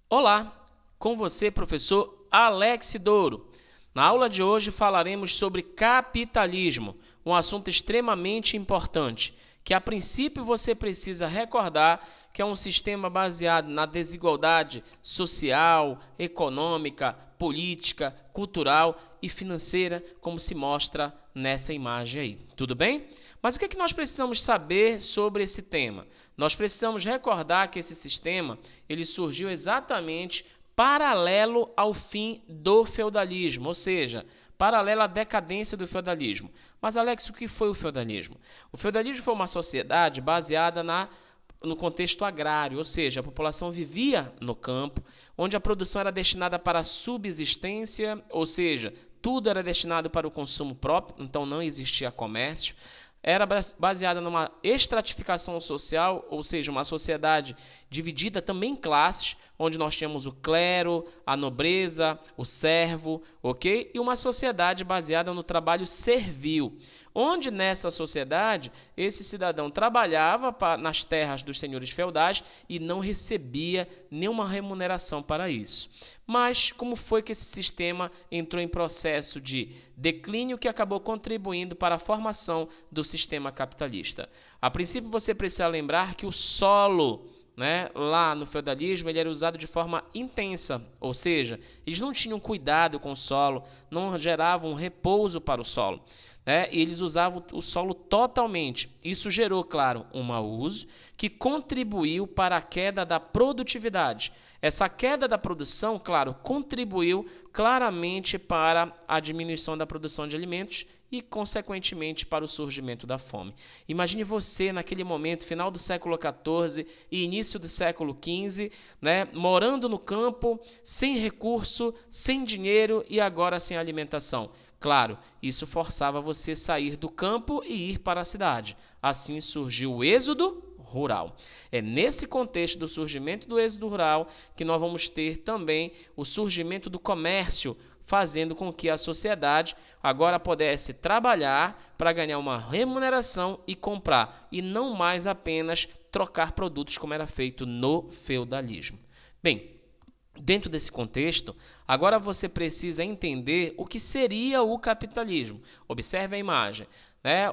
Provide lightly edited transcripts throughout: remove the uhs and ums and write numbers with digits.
Olá, com você, professor Alex Douro. Na aula de hoje falaremos sobre capitalismo, um assunto extremamente importante, que a princípio você precisa recordar que é um sistema baseado na desigualdade social, econômica, política, cultural e financeira, como se mostra nessa imagem aí. Tudo bem? Mas o que nós precisamos saber sobre esse tema? Nós precisamos recordar que esse sistema ele surgiu exatamente paralelo ao fim do feudalismo, ou seja, paralelo à decadência do feudalismo. Mas, Alex, o que foi o feudalismo? O feudalismo foi uma sociedade baseada no contexto agrário, ou seja, a população vivia no campo, onde a produção era destinada para a subsistência, ou seja, tudo era destinado para o consumo próprio, então não existia comércio. Era baseada numa estratificação social, ou seja, uma sociedade dividida também em classes, onde nós tínhamos o clero, a nobreza, o servo, ok? E uma sociedade baseada no trabalho servil, onde nessa sociedade esse cidadão trabalhava nas terras dos senhores feudais e não recebia nenhuma remuneração para isso. Mas como foi que esse sistema entrou em processo de declínio que acabou contribuindo para a formação do sistema capitalista? A princípio você precisa lembrar que o solo, lá no feudalismo, ele era usado de forma intensa, ou seja, eles não tinham cuidado com o solo, não geravam repouso para o solo. E eles usavam o solo totalmente. Isso gerou, claro, um mau uso que contribuiu para a queda da produtividade. Essa queda da produção, claro, contribuiu claramente para a diminuição da produção de alimentos e, consequentemente, para o surgimento da fome. Imagine você, naquele momento, final do século XIV e início do século XV, morando no campo, sem recurso, sem dinheiro e agora sem alimentação. Claro, isso forçava você a sair do campo e ir para a cidade. Assim surgiu o êxodo rural. É nesse contexto do surgimento do êxodo rural que nós vamos ter também o surgimento do comércio, fazendo com que a sociedade agora pudesse trabalhar para ganhar uma remuneração e comprar, e não mais apenas trocar produtos como era feito no feudalismo. Bem, dentro desse contexto, agora você precisa entender o que seria o capitalismo. Observe a imagem.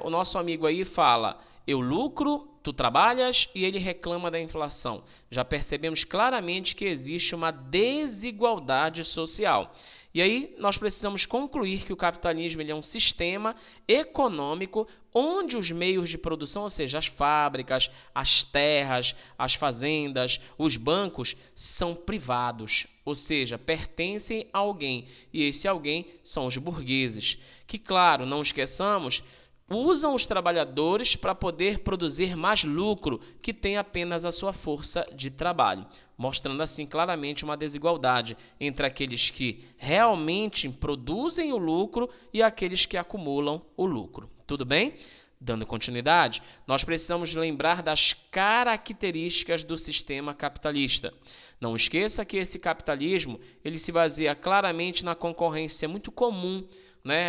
O nosso amigo aí fala, eu lucro, tu trabalhas, e ele reclama da inflação. Já percebemos claramente que existe uma desigualdade social. E aí nós precisamos concluir que o capitalismo ele é um sistema econômico onde os meios de produção, ou seja, as fábricas, as terras, as fazendas, os bancos, são privados, ou seja, pertencem a alguém. E esse alguém são os burgueses, que, claro, não esqueçamos, usam os trabalhadores para poder produzir mais lucro, que tem apenas a sua força de trabalho, mostrando assim claramente uma desigualdade entre aqueles que realmente produzem o lucro e aqueles que acumulam o lucro. Tudo bem? Dando continuidade, nós precisamos lembrar das características do sistema capitalista. Não esqueça que esse capitalismo ele se baseia claramente na concorrência muito comum,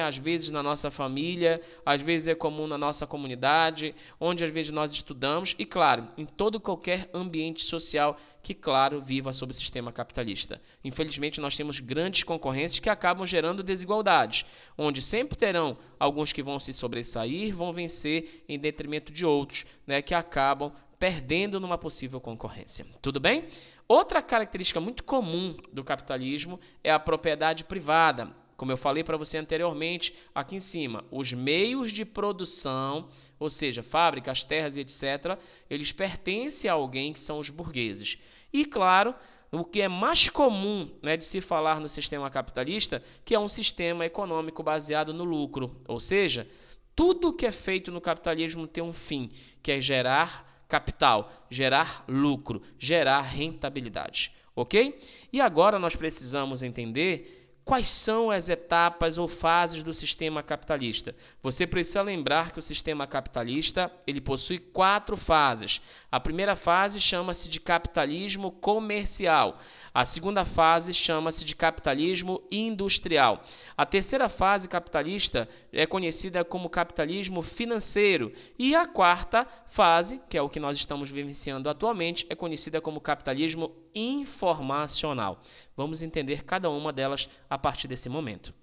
às vezes na nossa família, às vezes é comum na nossa comunidade, onde às vezes nós estudamos e, claro, em todo qualquer ambiente social que, claro, viva sob o sistema capitalista. Infelizmente, nós temos grandes concorrências que acabam gerando desigualdades, onde sempre terão alguns que vão se sobressair, vão vencer em detrimento de outros, que acabam perdendo numa possível concorrência. Tudo bem? Outra característica muito comum do capitalismo é a propriedade privada. Como eu falei para você anteriormente, aqui em cima, os meios de produção, ou seja, fábricas, terras e etc., eles pertencem a alguém que são os burgueses. E, claro, o que é mais comum de se falar no sistema capitalista, que é um sistema econômico baseado no lucro. Ou seja, tudo que é feito no capitalismo tem um fim, que é gerar capital, gerar lucro, gerar rentabilidade. Ok? E agora nós precisamos entender quais são as etapas ou fases do sistema capitalista. Você precisa lembrar que o sistema capitalista ele possui 4 fases. A primeira fase chama-se de capitalismo comercial. A segunda fase chama-se de capitalismo industrial. A terceira fase capitalista é conhecida como capitalismo financeiro. E a quarta fase, que é o que nós estamos vivenciando atualmente, é conhecida como capitalismo informacional. Vamos entender cada uma delas a partir desse momento.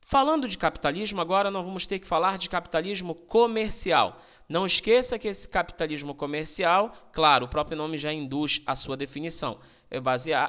Falando de capitalismo, agora nós vamos ter que falar de capitalismo comercial. Não esqueça que esse capitalismo comercial, claro, o próprio nome já induz a sua definição,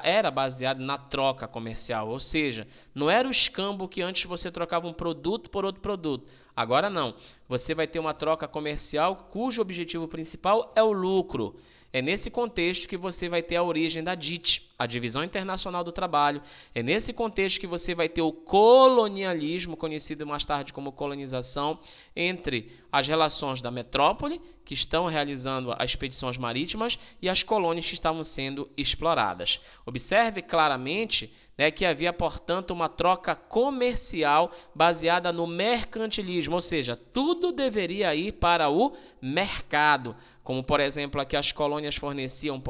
era baseado na troca comercial, ou seja, não era o escambo que antes você trocava um produto por outro produto. Agora não, você vai ter uma troca comercial cujo objetivo principal é o lucro. É nesse contexto que você vai ter a origem da DIT, a Divisão Internacional do Trabalho. É nesse contexto que você vai ter o colonialismo, conhecido mais tarde como colonização, entre as relações da metrópole, que estão realizando as expedições marítimas, e as colônias que estavam sendo exploradas. Observe claramente, que havia, portanto, uma troca comercial baseada no mercantilismo, ou seja, tudo deveria ir para o mercado, como, por exemplo, aqui as colônias forneciam,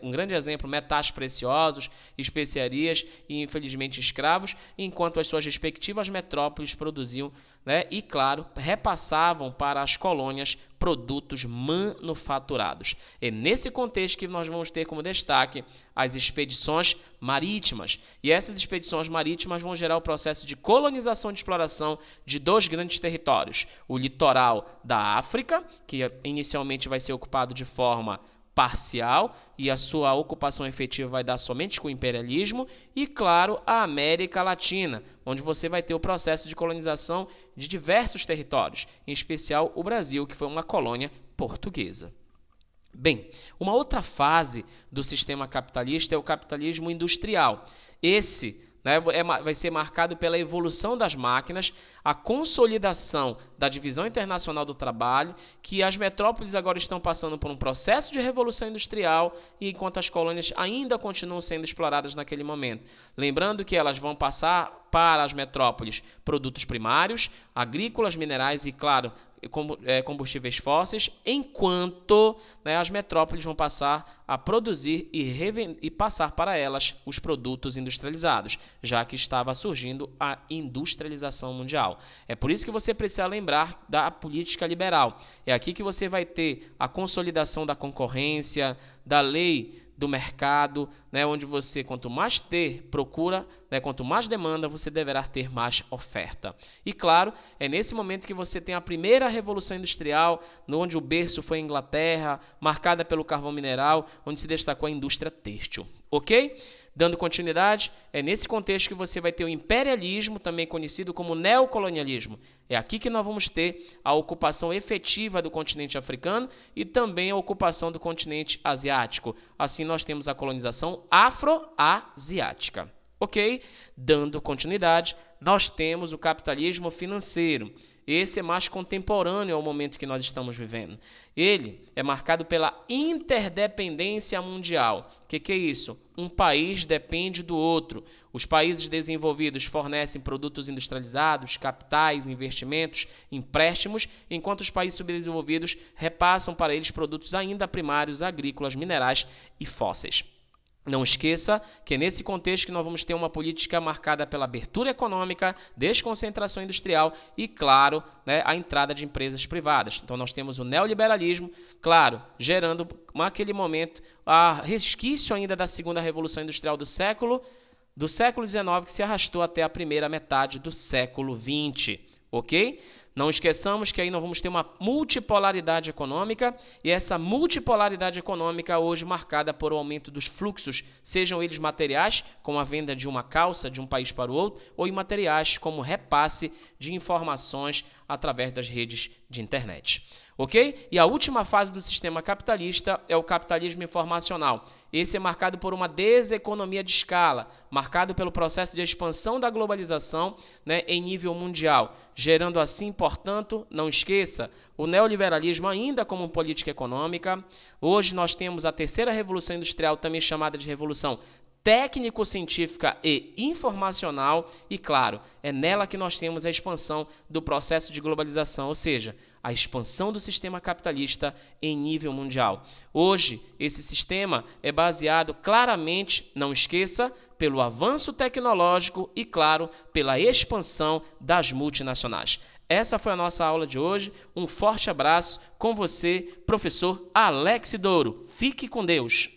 um grande exemplo, metais preciosos, especiarias e, infelizmente, escravos, enquanto as suas respectivas metrópoles produziam, e, claro, repassavam para as colônias produtos manufaturados. É nesse contexto que nós vamos ter como destaque as expedições marítimas. E essas expedições marítimas vão gerar o processo de colonização e de exploração de dois grandes territórios. O litoral da África, que inicialmente vai ser ocupado de forma parcial e a sua ocupação efetiva vai dar somente com o imperialismo, e, claro, a América Latina, onde você vai ter o processo de colonização de diversos territórios, em especial o Brasil, que foi uma colônia portuguesa. Bem, uma outra fase do sistema capitalista é o capitalismo industrial. Esse vai ser marcado pela evolução das máquinas, a consolidação da Divisão Internacional do Trabalho, que as metrópoles agora estão passando por um processo de revolução industrial, e enquanto as colônias ainda continuam sendo exploradas naquele momento. Lembrando que elas vão passar para as metrópoles produtos primários, agrícolas, minerais e, claro, combustíveis fósseis, enquanto as metrópoles vão passar a produzir e passar para elas os produtos industrializados, já que estava surgindo a industrialização mundial. É por isso que você precisa lembrar da política liberal. É aqui que você vai ter a consolidação da concorrência, da lei do mercado, onde você, quanto mais procura, quanto mais demanda, você deverá ter mais oferta. E, claro, é nesse momento que você tem a primeira revolução industrial, onde o berço foi a Inglaterra, marcada pelo carvão mineral, onde se destacou a indústria têxtil. Ok? Dando continuidade, é nesse contexto que você vai ter o imperialismo, também conhecido como neocolonialismo. É aqui que nós vamos ter a ocupação efetiva do continente africano e também a ocupação do continente asiático. Assim, nós temos a colonização afro-asiática. Ok? Dando continuidade, nós temos o capitalismo financeiro. Esse é mais contemporâneo ao momento que nós estamos vivendo. Ele é marcado pela interdependência mundial. O que é isso? Um país depende do outro. Os países desenvolvidos fornecem produtos industrializados, capitais, investimentos, empréstimos, enquanto os países subdesenvolvidos repassam para eles produtos ainda primários, agrícolas, minerais e fósseis. Não esqueça que é nesse contexto que nós vamos ter uma política marcada pela abertura econômica, desconcentração industrial e, claro, a entrada de empresas privadas. Então, nós temos o neoliberalismo, claro, gerando, naquele momento, a resquício ainda da segunda revolução industrial do século XIX, que se arrastou até a primeira metade do século XX. Ok? Não esqueçamos que aí nós vamos ter uma multipolaridade econômica, e essa multipolaridade econômica hoje marcada por o aumento dos fluxos, sejam eles materiais, como a venda de uma calça de um país para o outro, ou imateriais, como repasse de informações através das redes de internet. Ok? E a última fase do sistema capitalista é o capitalismo informacional. Esse é marcado por uma deseconomia de escala, marcado pelo processo de expansão da globalização em nível mundial, gerando assim, portanto, não esqueça, o neoliberalismo ainda como política econômica. Hoje nós temos a terceira revolução industrial, também chamada de revolução técnico-científica e informacional, e, claro, é nela que nós temos a expansão do processo de globalização, ou seja, a expansão do sistema capitalista em nível mundial. Hoje, esse sistema é baseado claramente, não esqueça, pelo avanço tecnológico e, claro, pela expansão das multinacionais. Essa foi a nossa aula de hoje. Um forte abraço com você, professor Alex Douro. Fique com Deus.